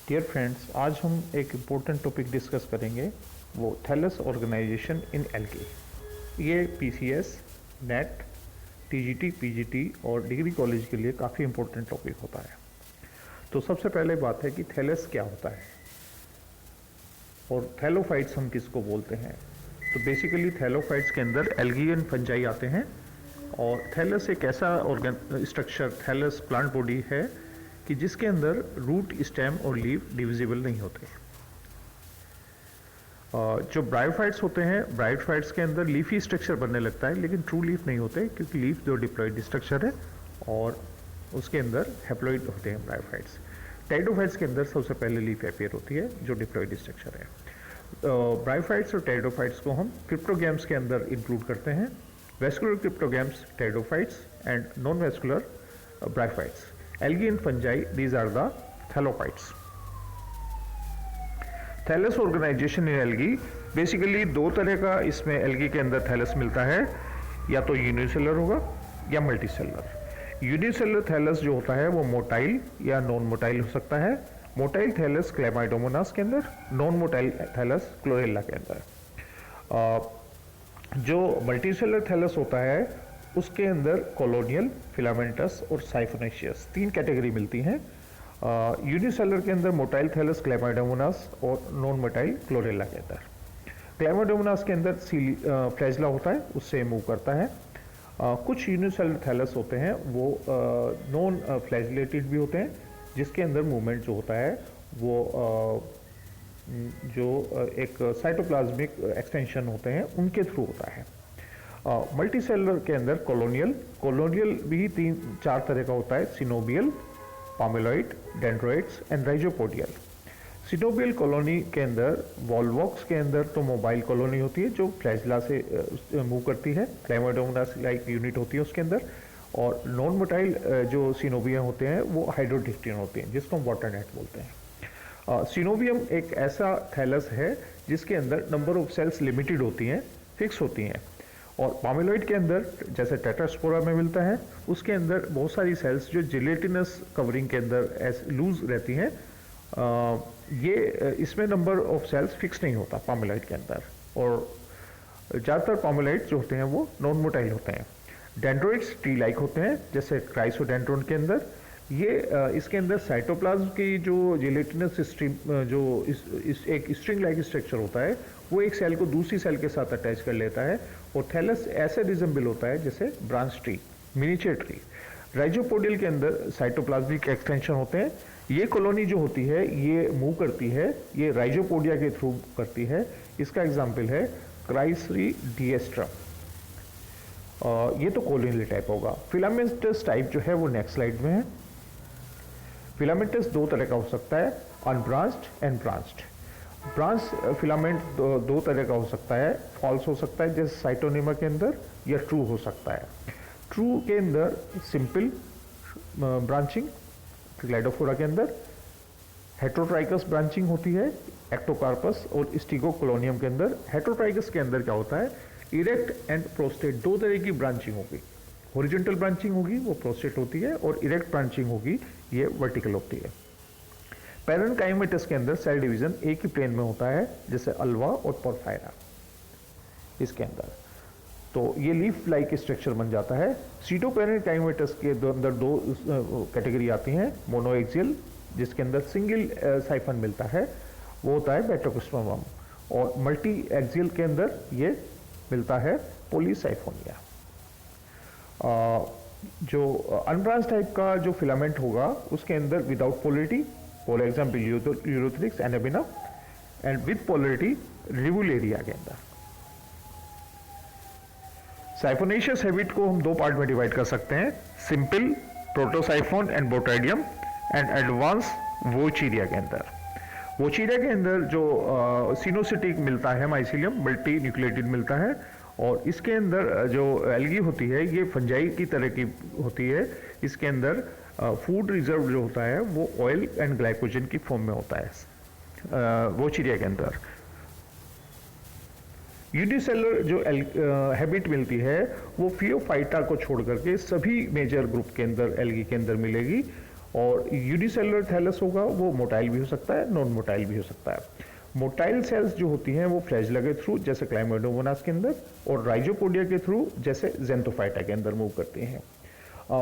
Dear friends, आज हम एक इम्पोर्टेंट टॉपिक डिस्कस करेंगे, वो थैलस ऑर्गेनाइजेशन इन एल्गी। ये पीसीएस, नेट, टीजीटी, पीजीटी और डिग्री कॉलेज के लिए काफ़ी इम्पोर्टेंट टॉपिक होता है। तो सबसे पहले बात है कि थैलस क्या होता है और थैलोफाइट्स हम किसको बोलते हैं। तो बेसिकली थैलोफाइट्स के अंदर एल्गी एंड फंजाई आते हैं और थैलस एक ऐसा स्ट्रक्चर, थैलस प्लांट बॉडी है कि जिसके अंदर रूट, स्टेम और लीफ डिविजिबल नहीं होते। जो ब्रायोफाइट्स होते हैं, ब्रायोफाइट्स के अंदर लीफी स्ट्रक्चर बनने लगता है, लेकिन ट्रू लीफ नहीं होते क्योंकि लीफ जो डिप्लॉइड स्ट्रक्चर है और उसके अंदर हैप्लॉइड होते हैं ब्रायोफाइट्स। टेरिडोफाइट्स के अंदर सबसे पहले लीफ अपियर होती है जो डिप्लॉइड स्ट्रक्चर है। ब्रायोफाइट्स और टेरिडोफाइट्स को हम क्रिप्टोगैम्स के अंदर इंक्लूड करते हैं। Vascular cryptogams pteridophytes and non vascular bryophytes. Algae and fungi, these are the thallophytes. Thallus organization in algae, basically दो तरह का इसमें एल्गी के अंदर थैलस मिलता है, या तो यूनिसेलर होगा या मल्टीसेलर। यूनिसेलर थैलस जो होता है वो मोटाइल या नॉन मोटाइल हो सकता है। मोटाइल थैलस क्लेमाइडोमोनास के अंदर, नॉन मोटाइल थैलस क्लोरेला के अंदर। जो मल्टीसेलर थैलस होता है उसके अंदर कॉलोनियल, फिलामेंटस और साइफोनेशियस तीन कैटेगरी मिलती हैं। यूनिसेलर के अंदर मोटाइल थैलस क्लेमाइडोमोनास और नॉन मोटाइल क्लोरेला के अंदर। क्लेमाइडोमोनास के अंदर फ्लैजला होता है, उससे मूव करता है। कुछ यूनिसेलर थैलस होते हैं वो नॉन फ्लैजलेटेड भी होते हैं, जिसके अंदर मूवमेंट जो होता है वो जो एक साइटोप्लाज्मिक एक्सटेंशन होते हैं उनके थ्रू होता है। मल्टीसेलर के अंदर कॉलोनियल भी तीन चार तरह का होता है, सिनोबियल, पामेलॉइड, डेंड्रोइड्स एंड राइजोपोडियल। सिनोबियल कॉलोनी के अंदर वॉल्वॉक्स के अंदर तो मोबाइल कॉलोनी होती है जो फ्लैजला से मूव करती है, क्लेमाइडोमोनास लाइक यूनिट होती है उसके अंदर। और नॉन मोटाइल जो सिनोबिया होते हैं वो हाइड्रोडिक्टियन होते हैं, जिसको हम वाटर नेट बोलते हैं। सिनोबियम एक ऐसा थैलस है जिसके अंदर नंबर ऑफ सेल्स लिमिटेड होती हैं, फिक्स होती हैं। और पामेलॉइड के अंदर जैसे टेट्रास्पोरा में मिलता है, उसके अंदर बहुत सारी सेल्स जो जिलेटिनस कवरिंग के अंदर लूज रहती हैं। ये इसमें नंबर ऑफ सेल्स फिक्स नहीं होता पामेलॉइड के अंदर, और ज़्यादातर पामेलॉइड जो होते हैं वो नॉन मोटाइल होते हैं। डेंड्रोइड्स ट्री लाइक होते हैं जैसे क्राइसोडेंड्रोन के अंदर। ये इसके अंदर साइटोप्लाज्म की जो जिलेटिनस जो एक स्ट्रिंग लाइक स्ट्रक्चर होता है वो एक सेल को दूसरी सेल के साथ अटैच कर लेता है, और थैलस ऐसे रिजेंबल होता है जैसे ब्रांच ट्री, मिनिएचर ट्री। राइजोपोडियल के अंदर साइटोप्लाज्मिक एक्सटेंशन होते हैं। ये कॉलोनी जो होती है ये मूव करती है, ये राइजोपोडिया के थ्रू करती है। इसका एग्जाम्पल है क्राइसरीडिएस्ट्रम। ये तो कॉलोनियल टाइप होगा। फिलामेंटस टाइप जो है वो नेक्स्ट स्लाइड में है। फिलामेंटस दो तरह का हो सकता है, unbranched and branched. Branch filament दो तरह का हो सकता है, फॉल्स हो सकता है जैसे साइटोनिमा के अंदर, या ट्रू हो सकता है। ट्रू के अंदर सिंपल ब्रांचिंग, ग्लाइडोफोरा के अंदर हेट्रोट्राइकस ब्रांचिंग होती है, एक्टोकार्पस और स्टिगोकोलोनियम के अंदर। हेट्रोट्राइकस के अंदर क्या होता है, इरेक्ट एंड प्रोस्टेट दो तरह की ब्रांचिंग होगी। हॉरिजॉन्टल ब्रांचिंग होगी वो प्रोस्टेट होती है, और इरेक्ट ब्रांचिंग होगी ये वर्टिकल होती है। पैरेन्काइमेटस के अंदर सेल डिवीजन एक ही प्लेन में होता है जैसे अल्वा और पोरफायरा इसके अंदर, तो ये लीफ लाइक स्ट्रक्चर बन जाता है। सीटोपैरेन्काइमेटस के अंदर दो कैटेगरी आती हैं, मोनोएक्सियल जिसके अंदर सिंगल साइफन मिलता है वो होता है बेटोक्स्ट्रोमम, और मल्टी एक्सियल के अंदर ये मिलता है पॉलीसाइफोनिया। जो अनब्रांच टाइप का जो फिलामेंट होगा उसके अंदर without polarity, for example Ulothrix, Anabaena, and with polarity Rivularia के अंदर। साइफोनेशियस हैबिट को हम दो पार्ट में डिवाइड कर सकते हैं, सिंपल प्रोटोसाइफोन एंड बोट्राइडियम, एंड एडवांस वोचीरिया के अंदर। वोचीरिया के अंदर जो सिनोसिटिक मिलता है माइसिलियम, मल्टी न्यूक्लिएटेड मिलता है, और इसके अंदर जो एल्गी होती है ये फंजाई की तरह की होती है। इसके अंदर फूड रिजर्व जो होता है वो ऑयल एंड ग्लाइकोजन की फॉर्म में होता है वोचीरिया के अंदर। यूनिसेलर जो हैबिट मिलती है वो फियोफाइटा को छोड़ करके सभी मेजर ग्रुप के अंदर एल्गी के अंदर मिलेगी, और यूनिसेलुलर थैलस होगा वो मोटाइल भी हो सकता है, नॉन मोटाइल भी हो सकता है। मोटाइल सेल्स जो होती हैं वो फ्लैजिला के थ्रू जैसे क्लाइमेडोमोनास के अंदर और राइजोपोडिया के थ्रू जैसे जेंथोफाइटा के अंदर मूव करती हैं।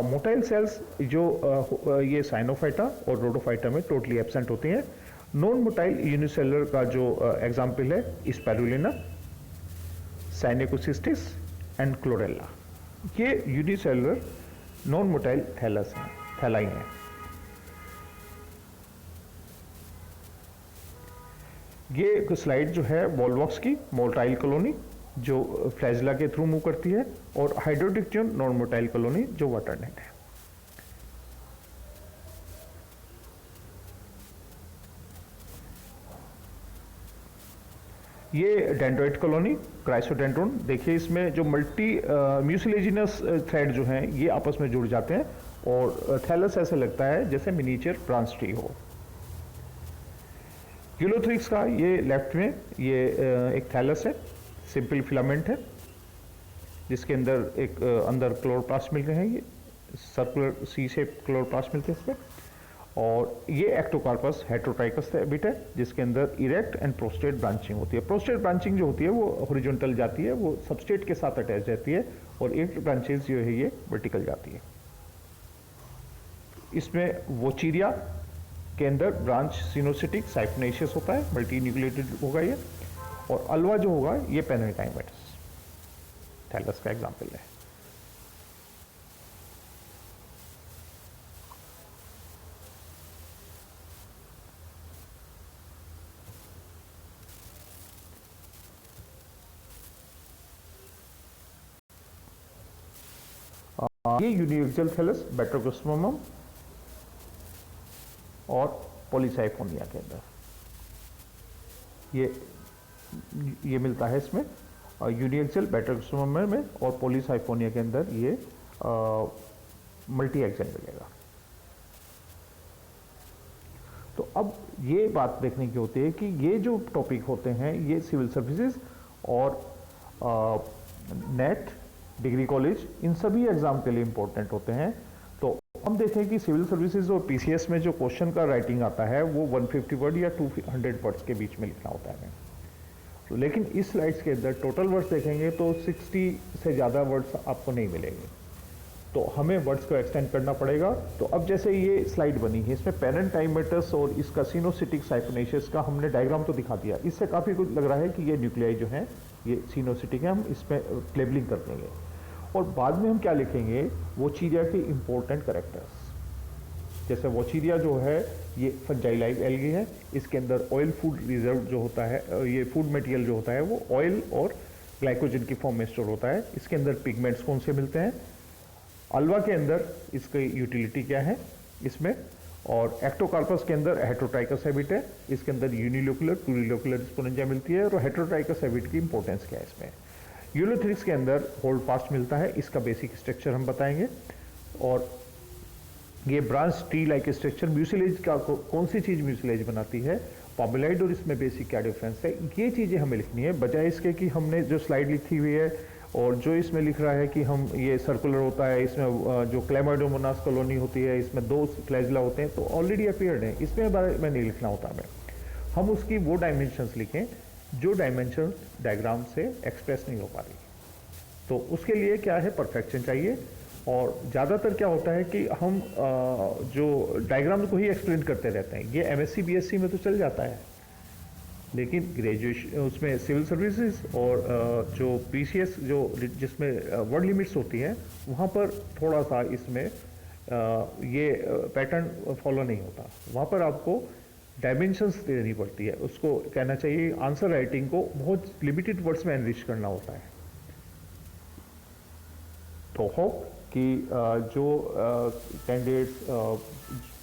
मोटाइल सेल्स जो ये साइनोफाइटा और रोडोफाइटा में टोटली एब्सेंट होती हैं। नॉन मोटाइल यूनिसेलुलर का जो एग्जाम्पल है स्पाइरुलिना, साइनेकोसिस्टिस एंड क्लोरेला, ये यूनिसेलुलर नॉन मोटाइल थैलस हैं, थैलाई हैं। ये एक स्लाइड जो है वॉलवॉक्स की मोटाइल कॉलोनी जो फ्लैजिला के थ्रू मूव करती है और हाइड्रोडिक्टियन नॉन मोटाइल कॉलोनी जो वाटर नेट है। ये डेंड्रोइट कॉलोनी क्राइसोडेंड्रोन, देखिए इसमें जो मल्टी म्यूसिलेजिनस थ्रेड जो हैं ये आपस में जुड़ जाते हैं और थैलस ऐसे लगता है जैसे मिनिएचर ब्रांच ट्री हो। यूलोथ्रिक्स का ये लेफ्ट में ये एक थैलस है, सिंपल फिलामेंट है जिसके अंदर एक अंदर क्लोरोप्लास्ट मिल रहे हैं, ये सर्कुलर सी शेप क्लोरोप्लास्ट मिलते हैं इसमें। और ये एक्टोकार्पस हेटेरोट्राइकस हैबिट है जिसके अंदर इरेक्ट एंड प्रोस्टेट ब्रांचिंग होती है। प्रोस्टेट ब्रांचिंग जो होती है वो हॉरिजॉन्टल जाती है, वो सबस्टेट के साथ अटैच रहती है और एक ब्रांचेस जो है ये वर्टिकल जाती है। इसमें वोचीरिया के अंदर ब्रांच सिनोसिटिक साइफनेशियस होता है, मल्टी न्यूक्लिएटेड होगा ये। और अल्वा जो होगा ये पेनेकाइमेटस थैलस का एग्जाम्पल है। ये यूनिएक्सियल थैलस बैट्रोक्रोस्मोमम और पॉलीसाइफोनिया के अंदर ये मिलता है इसमें यूनिएक्सियल बैट्रोक्रोस्मोमम में और पॉलीसाइफोनिया के अंदर ये मल्टी एक्सियल मिलेगा। तो अब ये बात देखने की होती है कि ये जो टॉपिक होते हैं ये सिविल सर्विसेज और नेट, डिग्री कॉलेज, इन सभी एग्जाम के लिए इंपॉर्टेंट होते हैं। तो हम देखें कि सिविल सर्विसेज और पीसीएस में जो क्वेश्चन का राइटिंग आता है वो 150 वर्ड या 200 वर्ड्स के बीच में लिखना होता है। तो लेकिन इस स्लाइड्स के अंदर टोटल वर्ड्स देखेंगे तो 60 से ज़्यादा वर्ड्स आपको नहीं मिलेंगे, तो हमें वर्ड्स को एक्सटेंड करना पड़ेगा। तो अब जैसे ये स्लाइड बनी है इसमें पेरेंटाइमेटस और इसका सिनोसिटिक साइफोनेशियस का हमने डायग्राम तो दिखा दिया, इससे काफ़ी कुछ लग रहा है कि ये न्यूक्लियाई जो हैं ये सिनोसिटिक है, हम इसमें लेबलिंग कर देंगे। और बाद में हम क्या लिखेंगे, वोचीरिया के इंपॉर्टेंट कैरेक्टर्स, जैसे वोचीरिया जो है ये फंजाइल एल्गी है, इसके अंदर ऑयल फूड रिजर्व जो होता है, ये फूड मटेरियल जो होता है वो ऑयल और ग्लाइकोजन की फॉर्म में स्टोर होता है। इसके अंदर पिगमेंट्स कौन से मिलते हैं, अल्वा के अंदर इसकी यूटिलिटी क्या है इसमें, और एक्टोकार्पस के अंदर हेटेरोट्राइकस हैबिट है, इसके अंदर यूनिलोकुलर प्लूरिलोकुलर स्पोरेंजिया मिलती है और हेटेरोट्राइकस हैबिट की इंपॉर्टेंस क्या है इसमें। यूलोथ्रिक्स के अंदर होल्ड फास्ट मिलता है, इसका बेसिक स्ट्रक्चर हम बताएंगे। और ये branch tree like structure mucilage का कौन सी चीज़ म्यूसिलेज बनाती है, पॉपुलाइड और इसमें बेसिक क्या डिफरेंस है, ये चीज़ें हमें लिखनी है, बजाय इसके कि हमने जो स्लाइड लिखी हुई है और जो इसमें लिख रहा है कि हम ये सर्कुलर होता है, इसमें जो क्लाइमेडोमोनास कॉलोनी होती है इसमें 2 फ्लैजिला होते हैं, तो ऑलरेडी अपीयर्ड है, इसमें बारे में नहीं लिखना होता हमें। हम उसकी वो डायमेंशंस लिखें जो डायमेंशन डायग्राम से एक्सप्रेस नहीं हो पा रही, तो उसके लिए क्या है, परफेक्शन चाहिए। और ज़्यादातर क्या होता है कि हम जो डायग्राम को ही एक्सप्लेन करते रहते हैं, ये एमएससी बीएससी में तो चल जाता है, लेकिन ग्रेजुएशन उसमें सिविल सर्विसेज और जो पीसीएस जो जिसमें वर्ड लिमिट्स होती हैं वहाँ पर थोड़ा सा इसमें ये पैटर्न फॉलो नहीं होता, वहाँ पर आपको डायमेंशंस देनी पड़ती है, उसको कहना चाहिए आंसर राइटिंग को बहुत लिमिटेड वर्ड्स में एनरिच करना होता है। तो होप कि जो कैंडिडेट्स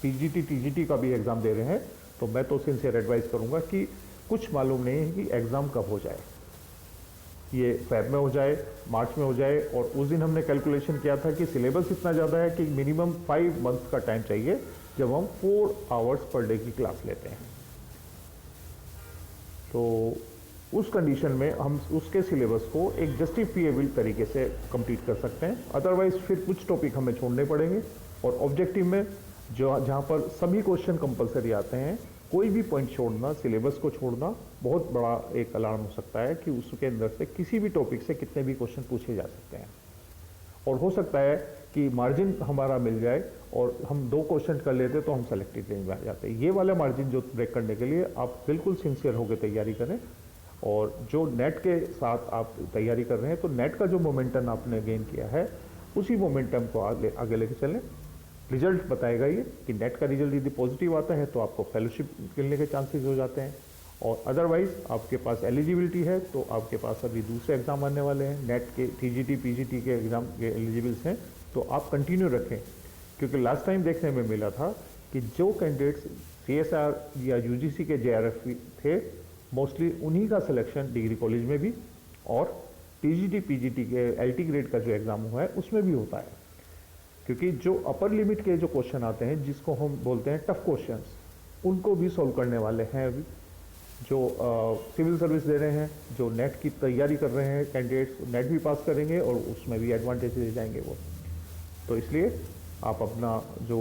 पीजीटी टीजीटी का भी एग्ज़ाम दे रहे हैं, तो मैं तो सिंसियर एडवाइस करूँगा कि कुछ मालूम नहीं है कि एग्ज़ाम कब हो जाए, ये फेब में हो जाए, मार्च में हो जाए। और उस दिन हमने कैलकुलेशन किया था कि सिलेबस इतना ज़्यादा है कि मिनिमम 5 मंथ्स का टाइम चाहिए जब हम 4 आवर्स पर डे की क्लास लेते हैं। तो उस कंडीशन में हम उसके सिलेबस को एक जस्टिफिएबल तरीके से कंप्लीट कर सकते हैं, अदरवाइज फिर कुछ टॉपिक हमें छोड़ने पड़ेंगे। और ऑब्जेक्टिव में जो जहाँ पर सभी क्वेश्चन कंपलसरी आते हैं, कोई भी पॉइंट छोड़ना, सिलेबस को छोड़ना बहुत बड़ा एक अलार्म हो सकता है कि उसके अंदर से किसी भी टॉपिक से कितने भी क्वेश्चन पूछे जा सकते हैं। और हो सकता है कि मार्जिन हमारा मिल जाए और हम 2 क्वेश्चन कर लेते तो हम सेलेक्टेड रेंज में आ जाते हैं। ये वाला मार्जिन जो ब्रेक करने के लिए आप बिल्कुल सिंसियर होकर तैयारी करें। और जो नेट के साथ आप तैयारी कर रहे हैं, तो नेट का जो मोमेंटम आपने गेन किया है, उसी मोमेंटम को आगे लेके चलें। रिजल्ट बताएगा ये कि नेट का रिजल्ट यदि पॉजिटिव आता है तो आपको फेलोशिप मिलने के चांसेस हो जाते हैं, और अदरवाइज आपके पास एलिजिबिलिटी है तो आपके पास अभी दूसरे एग्जाम आने वाले हैं, नेट के टीजीटी पीजीटी के एग्जाम के एलिजिबल्स हैं, तो आप कंटिन्यू रखें। क्योंकि लास्ट टाइम देखने में मिला था कि जो कैंडिडेट्स सीएसआर या यूजीसी के जेआरएफ थे, मोस्टली उन्हीं का सिलेक्शन डिग्री कॉलेज में भी और टीजीटी पीजीटी के एलटी ग्रेड का जो एग्ज़ाम हुआ है उसमें भी होता है। क्योंकि जो अपर लिमिट के जो क्वेश्चन आते हैं, जिसको हम बोलते हैं टफ क्वेश्चंस, उनको भी सॉल्व करने वाले हैं अभी जो सिविल सर्विस दे रहे हैं, जो नेट की तैयारी कर रहे हैं कैंडिडेट्स, नेट भी पास करेंगे और उसमें भी एडवांटेज ले जाएंगे वो। तो इसलिए आप अपना जो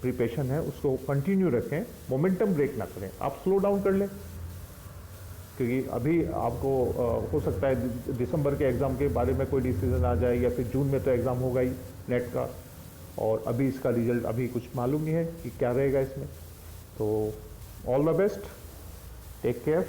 प्रिपरेशन है उसको कंटिन्यू रखें, मोमेंटम ब्रेक ना करें, आप स्लो डाउन कर लें। क्योंकि अभी आपको हो सकता है दिसंबर के एग्ज़ाम के बारे में कोई डिसीजन आ जाए, या फिर जून में तो एग्ज़ाम होगा ही नेट का, और अभी इसका रिजल्ट अभी कुछ मालूम नहीं है कि क्या रहेगा इसमें। तो all the best, take care.